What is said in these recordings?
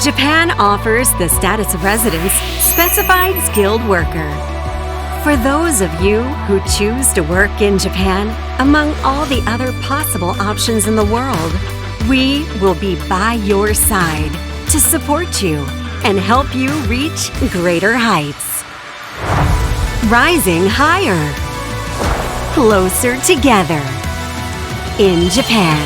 Japan offers the status of residence specified skilled worker. For those of you who choose to work in Japan, among all the other possible options in the world, we will be by your side to support you and help you reach greater heights. Rising higher, closer together in Japan.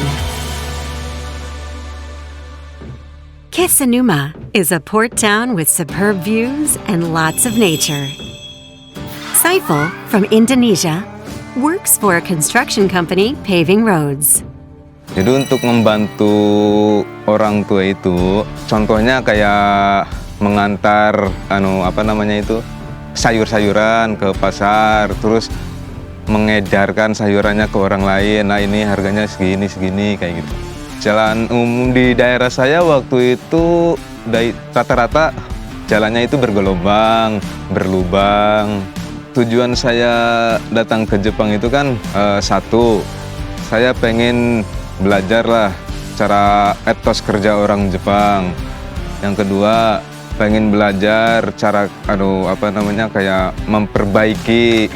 Kisanuma is a port town with superb views and lots of nature. Saiful, from Indonesia, works for a construction company paving roads. Jadi untuk membantu orang tua itu, contohnya kayak mengantar sayur-sayuran ke pasar, terus mengedarkan sayurannya ke orang lain. Nah ini harganya segini kayak gitu. Jalan umum di daerah saya waktu itu rata-rata jalannya itu bergelombang, berlubang. Tujuan saya datang ke Jepang itu kan satu, saya pengen belajar lah cara etos kerja orang Jepang. Yang kedua, pengen belajar cara kayak memperbaiki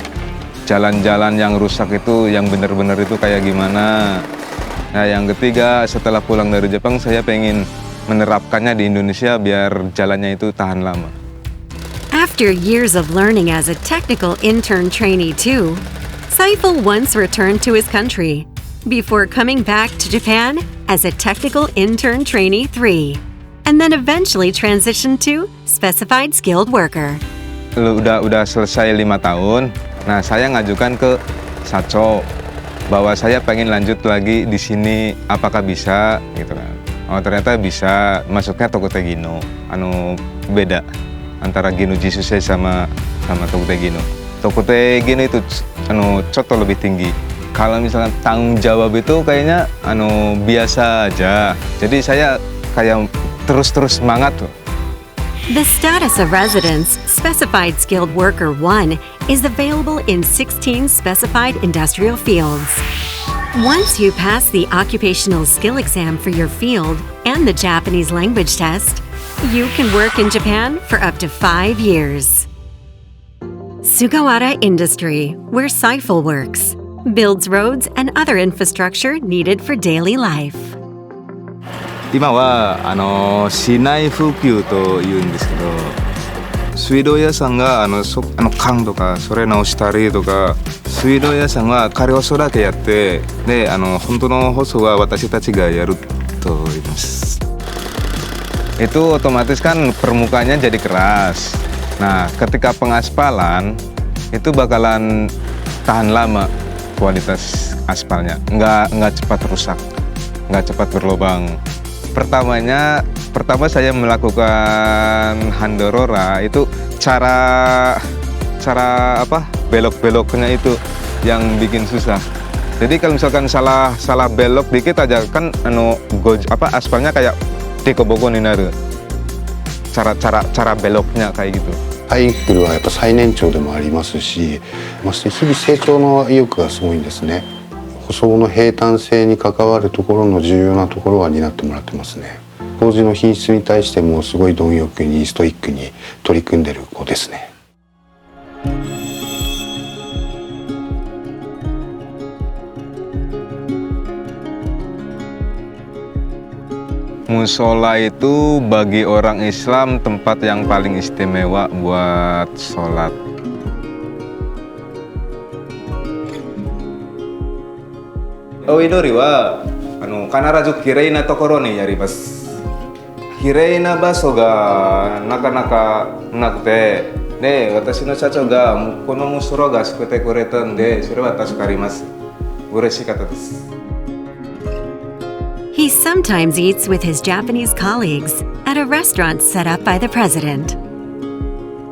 jalan-jalan yang rusak itu, yang benar-benar itu kayak gimana. Nah, yang ketiga, setelah pulang dari Jepang saya pengen menerapkannya di Indonesia biar jalannya itu tahan lama. After years of learning as a technical intern trainee too, Saiful once returned to his country before coming back to Japan as a technical intern trainee 3, and then eventually transitioned to specified skilled worker. Udah selesai 5 tahun, nah saya ngajukan ke Sacho bahwa saya pengen lanjut lagi di sini, apakah bisa gitu kan. Oh ternyata bisa, masuknya Tokute Gino. Beda antara Gino Jisusei sama Tokute Gino. Tokute Gino itu coto lebih tinggi. Kalau misalnya tanggung jawab itu kayaknya biasa aja. Jadi saya kayak terus semangat tuh. The status of residence Specified Skilled Worker 1 is available in 16 specified industrial fields. Once you pass the occupational skill exam for your field and the Japanese language test, you can work in Japan for up to 5 years. Sugawara Industry, where Saiful works, builds roads and other infrastructure needed for daily life. 今は市内復旧というんですけど、水道屋さんが管とかそれ直したりとか、水道屋さんは仮舗装だけやって、で本当の舗装は私たちがやると言います。Itu otomatis kan permukaannya jadi keras. Nah, ketika pengaspalan itu bakalan tahan lama kualitas aspalnya, nggak cepat rusak, nggak cepat berlubang. Pertama saya melakukan handorora itu cara belok-beloknya itu yang bikin susah. Jadi kalau misalkan salah belok dikit aja kan aspalnya kayak dekobokonになる. Cara beloknya kayak gitu. サイクルはやっぱ最年長でもありますし、まして日々成長の意欲がすごいんですね。舗装の平坦性に関わるところの重要なところは担ってもらってますね。工事の品質に対してもすごい貪欲にストイックに取り組んでる子ですね。Musola itu bagi orang Islam tempat yang paling istimewa buat sholat. Oidori wa kanarazu kirei na tokoro ni yarimasu. Kirei na baso ga nakanaka nakute, de watashi no shacho ga kono musoro ga shukute kuretaんで、それは助かります。嬉しかったです。He sometimes eats with his Japanese colleagues at a restaurant set up by the president.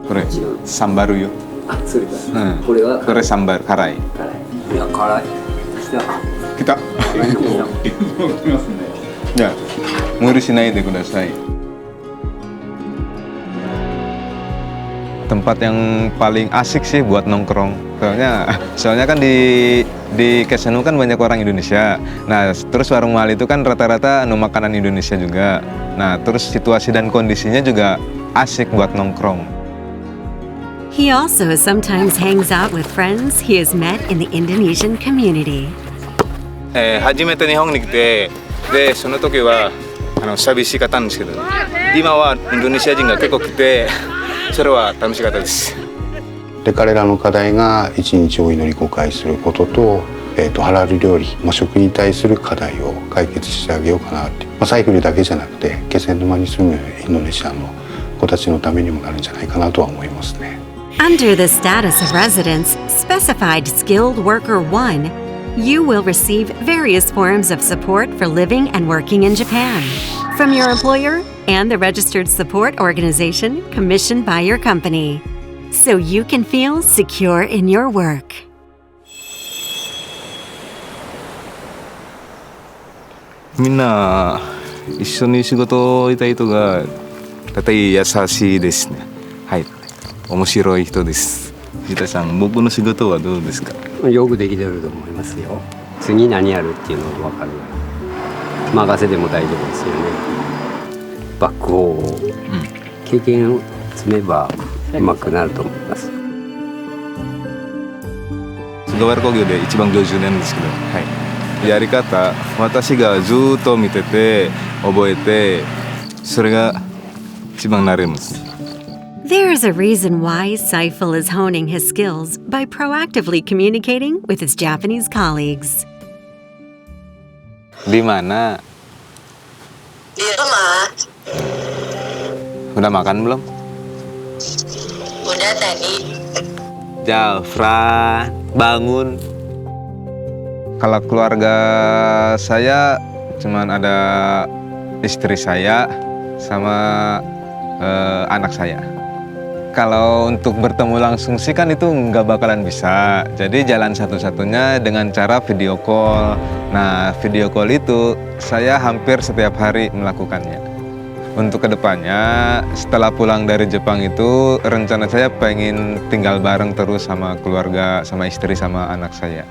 これサンバルよ。あ、それか。これはこれサンバル辛い。いや辛い。来た。じゃあ無理しないでください。Tempat yang paling asik sih buat nongkrong. Soalnya kan di di Kesenu kan banyak orang Indonesia. Nah, terus warung mahal itu kan rata-rata makanan Indonesia juga. Nah, terus situasi dan kondisinya juga asik buat nongkrong. He also sometimes hangs out with friends he has met in the Indonesian community. 初めて日本に来て、でその時は寂しかったんですけど、今はインドネシア人が結構来て、それは楽しかったです。で彼らの課題が一日お祈り5回することと、ハラル料理、食に対する課題を解決してあげようかなって、サイクルだけじゃなくて気仙沼に住むインドネシアの子たちのためにもなるんじゃないかなとは思いますね。Under the status of residence, specified skilled worker 1, you will receive various forms of support for living and working in Japan from your employer and the registered support organization commissioned by your company, so you can feel secure in your work. みんな一緒に仕事をしたい人が大体優しいですね。はい、面白い人です。藤田さん、僕の仕事はどうですか？よくできてると思いますよ。次何やるっていうのが分かる。任せても大丈夫ですよね。バックホーを、経験を積めばうまくなると思います。菅原工業で一番50年ですけど、はい、やり方、私がずっと見てて覚えて、それが一番慣れます。There's a reason why Saiful is honing his skills by proactively communicating with his Japanese colleagues. Di mana? Di rumah. Udah makan belum? Udah tadi. Jafra, bangun. Kalau keluarga saya cuman ada istri saya sama anak saya. Kalau untuk bertemu langsung sih kan itu nggak bakalan bisa. Jadi jalan satu-satunya dengan cara video call. Nah, video call itu saya hampir setiap hari melakukannya. Untuk kedepannya, setelah pulang dari Jepang itu, rencana saya pengen tinggal bareng terus sama keluarga, sama istri, sama anak saya.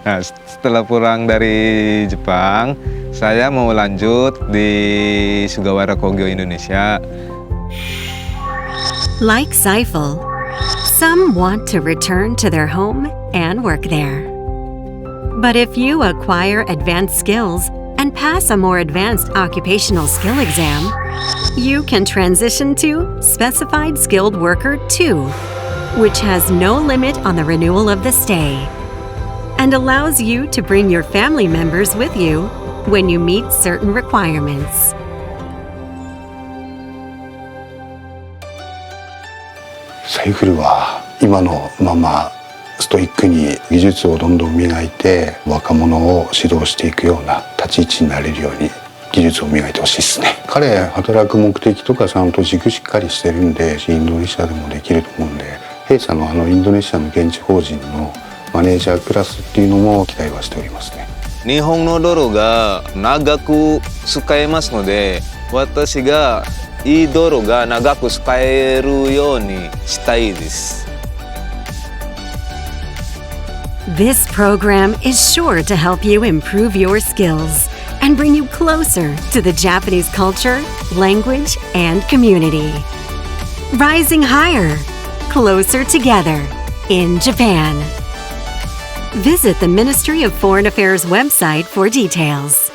Nah, setelah pulang dari Jepang, saya mau lanjut di Sugawara Kogyo Indonesia. Like Saiful, some want to return to their home and work there. But if you acquire advanced skills and pass a more advanced occupational skill exam, you can transition to Specified Skilled Worker 2, which has no limit on the renewal of the stay, and allows you to bring your family members with you when you meet certain requirements. サイフルは今のままストイックに技術をどんどん磨いて若者を指導していくような立ち位置になれるように技術を磨いてほしいですね。彼働く目的とかちゃんと軸しっかりしてるんでインドネシアでもできると思うんで、弊社のインドネシアの現地法人のマネージャークラスっていうのも期待はしておりますね。日本の道路が長く使えますので、私がいい道路が長く使えるようにしたいです。This program is sure to help you improve your skills and bring you closer to the Japanese culture, language, and community. Rising higher, closer together in Japan. Visit the Ministry of Foreign Affairs website for details.